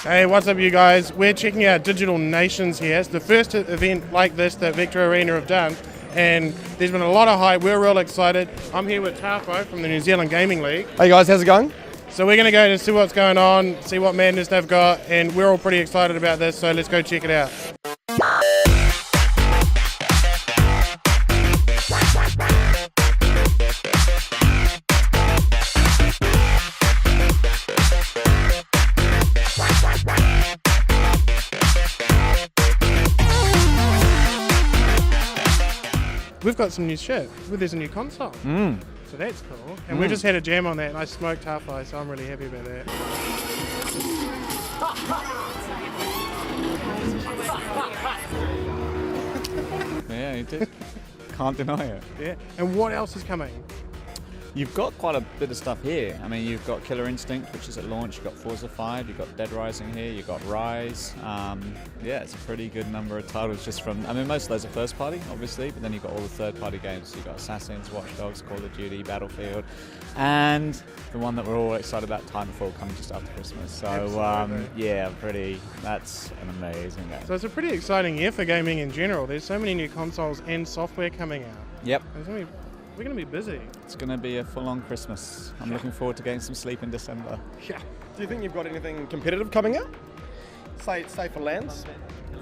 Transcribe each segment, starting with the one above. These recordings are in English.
Hey, what's up you guys? We're checking out Digital Nationz here. It's the first event like this that Vector Arena have done, and there's been a lot of hype. We're real excited. I'm here with Tawhai from the New Zealand Gaming League. Hey guys, how's it going? So we're going to go and see what's going on, see what madness they've got, and we're all pretty excited about this, so let's go check it out. We've got some new shit. There's a new console. So that's cool. And we just had a jam on that and I smoked Tawhai, so I'm really happy about that. Yeah, you did. Can't deny it. Yeah. And what else is coming? You've got quite a bit of stuff here. I mean, you've got Killer Instinct, which is at launch. You've got Forza 5. You've got Dead Rising here. You've got Rise. Yeah, it's a pretty good number of titles just from... I mean, most of those are first party, obviously, but then you've got all the third party games. You've got Assassins, Watch Dogs, Call of Duty, Battlefield, and the one that we're all excited about, Titanfall, coming just after Christmas. So, yeah, that's an amazing game. So it's a pretty exciting year for gaming in general. There's so many new consoles and software coming out. Yep. We're going to be busy. It's going to be a full-on Christmas. I'm looking forward to getting some sleep in December. Yeah. Do you think you've got anything competitive coming out? Say for lands?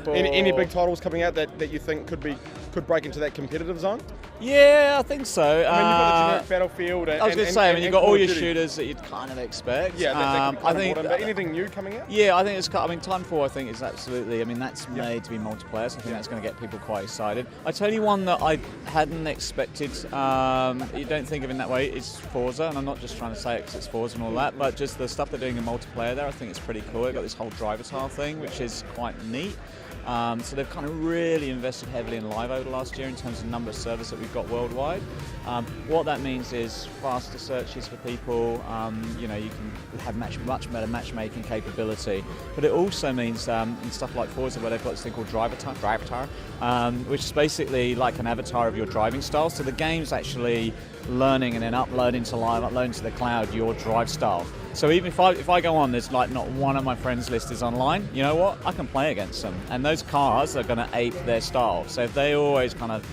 Any big titles coming out that you think could break into that competitive zone? Yeah, I think so. I mean, you've got the generic Battlefield. I was going to say, I mean, you've got all your shooters that you'd kind of expect. Yeah, I think. But anything new coming out? Yeah, I think Titanfall, I think is absolutely. I mean, that's made to be multiplayer, so I think that's going to get people quite excited. I tell you one that I hadn't expected. You don't think of it in that way. Is Forza, and I'm not just trying to say it because it's Forza and all that, but just the stuff they're doing in multiplayer there, I think it's pretty cool. They've got this whole driver tile thing, which is quite neat. So they've kind of really invested heavily in live over the last year in terms of number of servers that we've got worldwide. What that means is faster searches for people. You know, you can have much better matchmaking capability. But it also means in stuff like Forza, where they've got this thing called driver tire, which is basically like an avatar of your driving style. So the game's actually learning and then uploading to the cloud your drive style. So even if I go on, there's like not one of my friends' list is online, you know what? I can play against them. And those cars are going to ape their style. So if they always kind of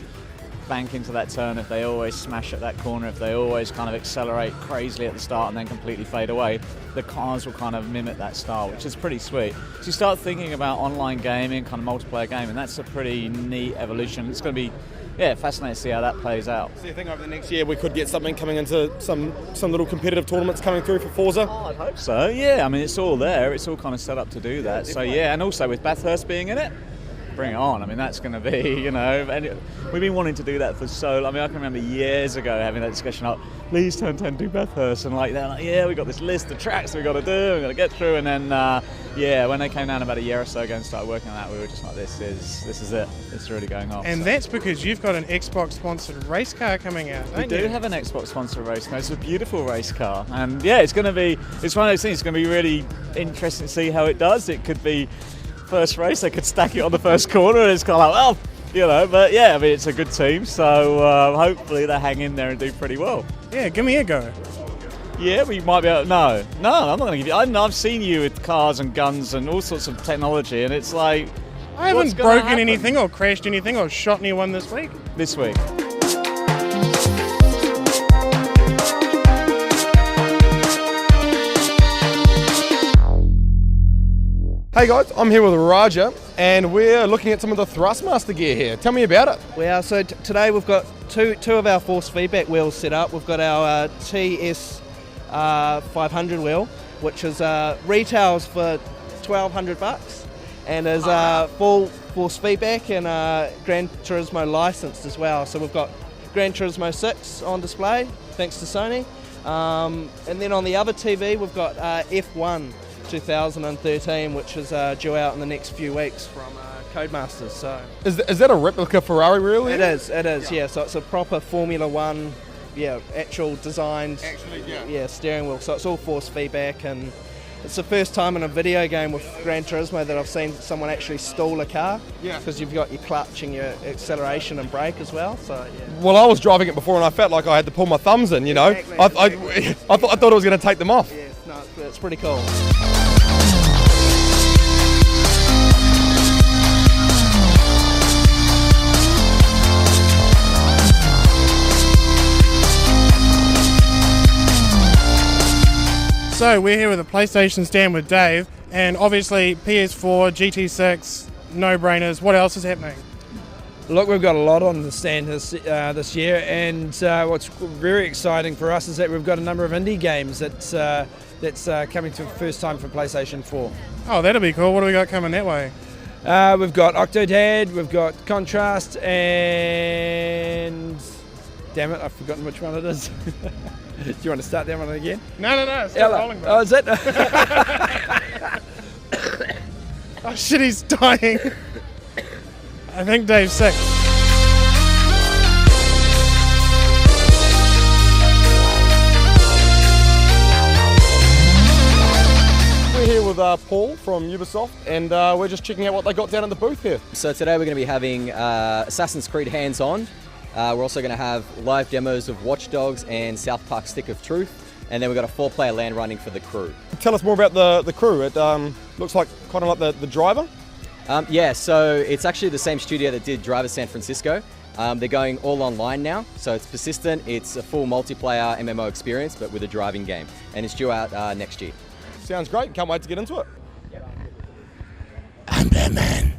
bank into that turn, if they always smash at that corner, if they always kind of accelerate crazily at the start and then completely fade away, the cars will kind of mimic that style, which is pretty sweet. So you start thinking about online gaming, kind of multiplayer gaming, that's a pretty neat evolution. It's going to be fascinating to see how that plays out. So you think over the next year we could get something coming into some little competitive tournaments coming through for Forza? Oh, I'd hope so, yeah. I mean, it's all there. It's all kind of set up to do that. So, yeah, and also with Bathurst being in it, bring it on. I mean, that's going to be, you know, and we've been wanting to do that for so long. I mean, I can remember years ago having that discussion like, please turn 10 do Bathurst, and like, they're like, yeah, we've got this list of tracks we've got to do, we've got to get through, and then, when they came down about a year or so ago and started working on that, we were just like, this is it. It's really going off. And that's because you've got an Xbox-sponsored race car coming out, don't you? We do have an Xbox-sponsored race car. It's a beautiful race car, and yeah, it's one of those things. It's going to be really interesting to see how it does. It could be first race, they could stack it on the first corner, and it's kind of like, well, you know, but yeah, I mean, it's a good team, so hopefully they hang in there and do pretty well. Yeah, give me a go. Yeah, we might be able to, no, I'm not going to give you, I've seen you with cars and guns and all sorts of technology, and it's like, I haven't broken anything or crashed anything or shot anyone this week. This week. Hey guys, I'm here with Raja, and we're looking at some of the Thrustmaster gear here. Tell me about it. Well, so today we've got two of our force feedback wheels set up. We've got our TS 500 wheel, which is retails for $1,200 and is full force feedback and Gran Turismo licensed as well. So we've got Gran Turismo 6 on display, thanks to Sony. And then on the other TV, we've got F1 2013, which is due out in the next few weeks from Codemasters. So is that a replica Ferrari, really? It is. Yeah. So it's a proper Formula One, actual designed, steering wheel. So it's all force feedback, and it's the first time in a video game with Gran Turismo that I've seen someone actually stall a car. Yeah. Because you've got your clutch and your acceleration and brake as well. So yeah. Well, I was driving it before and I felt like I had to pull my thumbs in, you know. Exactly, I thought I was going to take them off. Yeah, no, it's pretty cool. So we're here with a PlayStation stand with Dave, and obviously PS4, GT6, no-brainers. What else is happening? Look, we've got a lot on the stand this year, and what's very exciting for us is that we've got a number of indie games that's coming to the first time for PlayStation 4. Oh, that'll be cool. What do we got coming that way? We've got Octodad, we've got Contrast, and damn it, I've forgotten which one it is. Do you want to start that one again? No, it's still rolling, bro. Oh, is it? Oh shit, he's dying. I think Dave's sick. We're here with Paul from Ubisoft, and we're just checking out what they got down at the booth here. So today we're going to be having Assassin's Creed hands-on. We're also going to have live demos of Watch Dogs and South Park Stick of Truth. And then we've got a 4-player land running for The Crew. Tell us more about the crew. It looks like kind of like the driver. Yeah, so it's actually the same studio that did Driver San Francisco. They're going all online now, so it's persistent. It's a full multiplayer MMO experience, but with a driving game. And it's due out next year. Sounds great. Can't wait to get into it. I'm Batman.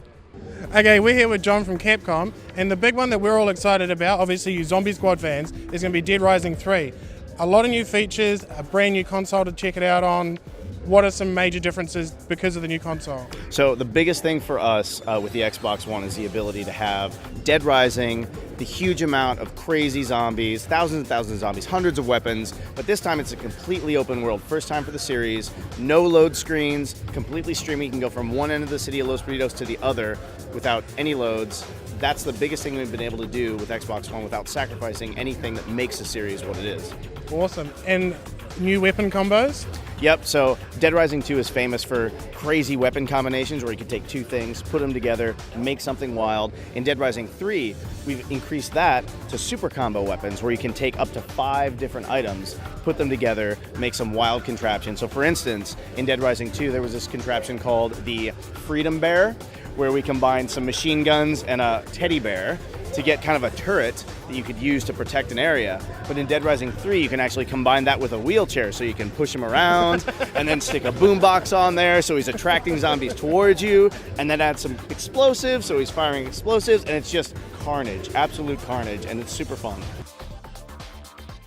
Okay, we're here with John from Capcom, and the big one that we're all excited about, obviously you Zombie Squad fans, is going to be Dead Rising 3. A lot of new features, a brand new console to check it out on. What are some major differences because of the new console? So the biggest thing for us with the Xbox One is the ability to have Dead Rising, the huge amount of crazy zombies, thousands and thousands of zombies, hundreds of weapons, but this time it's a completely open world. First time for the series, no load screens, completely streaming. You can go from one end of the city of Los Perdidos to the other without any loads. That's the biggest thing we've been able to do with Xbox One without sacrificing anything that makes the series what it is. Awesome. And new weapon combos? Yep, so Dead Rising 2 is famous for crazy weapon combinations where you can take two things, put them together, make something wild. In Dead Rising 3, we've increased that to super combo weapons where you can take up to 5 different items, put them together, make some wild contraptions. So for instance, in Dead Rising 2, there was this contraption called the Freedom Bear, where we combined some machine guns and a teddy bear to get kind of a turret that you could use to protect an area. But in Dead Rising 3, you can actually combine that with a wheelchair, so you can push him around and then stick a boombox on there so he's attracting zombies towards you, and then add some explosives so he's firing explosives, and it's just carnage, absolute carnage, and it's super fun.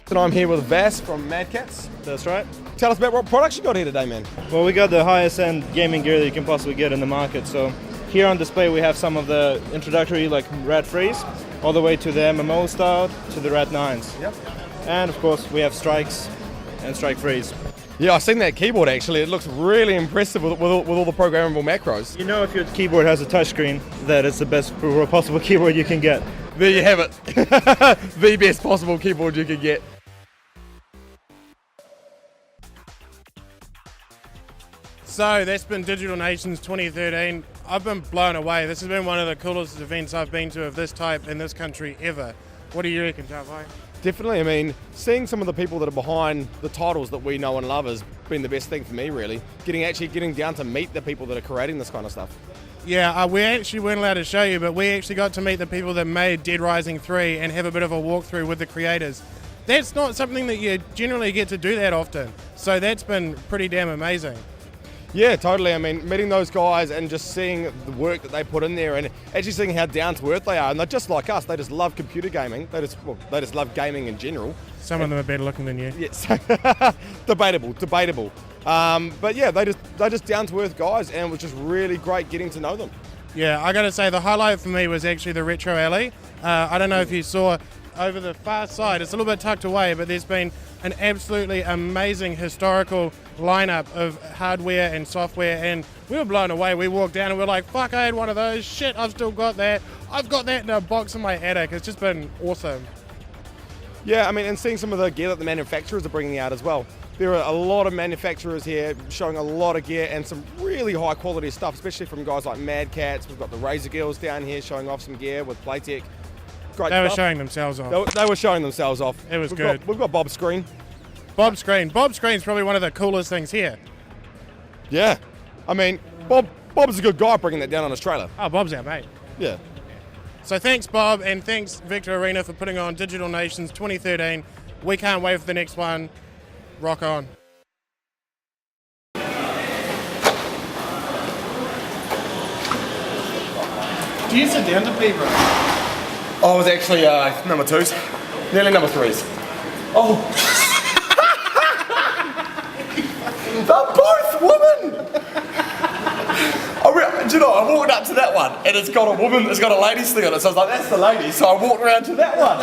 And I'm here with Vass from Mad Cats. That's right. Tell us about what products you got here today, man. Well, we got the highest end gaming gear that you can possibly get in the market. So here on display we have some of the introductory like Rat Freeze, all the way to the MMO style, to the Rat 9s. Yep. And of course we have Strikes and Strike Freeze. Yeah, I've seen that keyboard actually. It looks really impressive with all the programmable macros. You know, if your keyboard has a touchscreen, that is the best possible keyboard you can get. There you have it. The best possible keyboard you could get. So that's been Digital Nationz 2013. I've been blown away. This has been one of the coolest events I've been to of this type in this country ever. What do you reckon, Tawhai? Definitely. I mean, seeing some of the people that are behind the titles that we know and love has been the best thing for me, really. Getting down to meet the people that are creating this kind of stuff. Yeah, we actually weren't allowed to show you, but we actually got to meet the people that made Dead Rising 3 and have a bit of a walkthrough with the creators. That's not something that you generally get to do that often. So that's been pretty damn amazing. Yeah, totally. I mean, meeting those guys and just seeing the work that they put in there and actually seeing how down to earth they are. And they're just like us. They just love computer gaming. They just love gaming in general. Some of them are better looking than you. Yes. Debatable. But yeah, they're just down to earth guys, and it was just really great getting to know them. Yeah, I gotta say the highlight for me was actually the Retro Alley. I don't know if you saw over the far side, it's a little bit tucked away, but there's been an absolutely amazing historical lineup of hardware and software, and we were blown away. We walked down and we're like, fuck, I had one of those. Shit, I've still got that. I've got that in a box in my attic. It's just been awesome. Yeah, I mean, and seeing some of the gear that the manufacturers are bringing out as well. There are a lot of manufacturers here showing a lot of gear and some really high quality stuff, especially from guys like Mad Cats. We've got the Razor Girls down here showing off some gear with Playtech. Great They were stuff. showing themselves off. They were showing themselves off. It was We've good. We've got Bob's screen. Bob's screen. Bob's screen's probably one of the coolest things here. Yeah. I mean, Bob's a good guy bringing that down on his trailer. Oh, Bob's our mate. Yeah. So thanks, Bob, and thanks, Victor Arena, for putting on Digital Nationz 2013. We can't wait for the next one. Rock on. Do you sit down to pee, bro? I was actually number 2s, nearly number 3s. Oh. They're both women! Do you know, I walked up to that one and it's got a woman, it's got a ladies thing on it, so I was like, that's the lady, so I walked around to that one.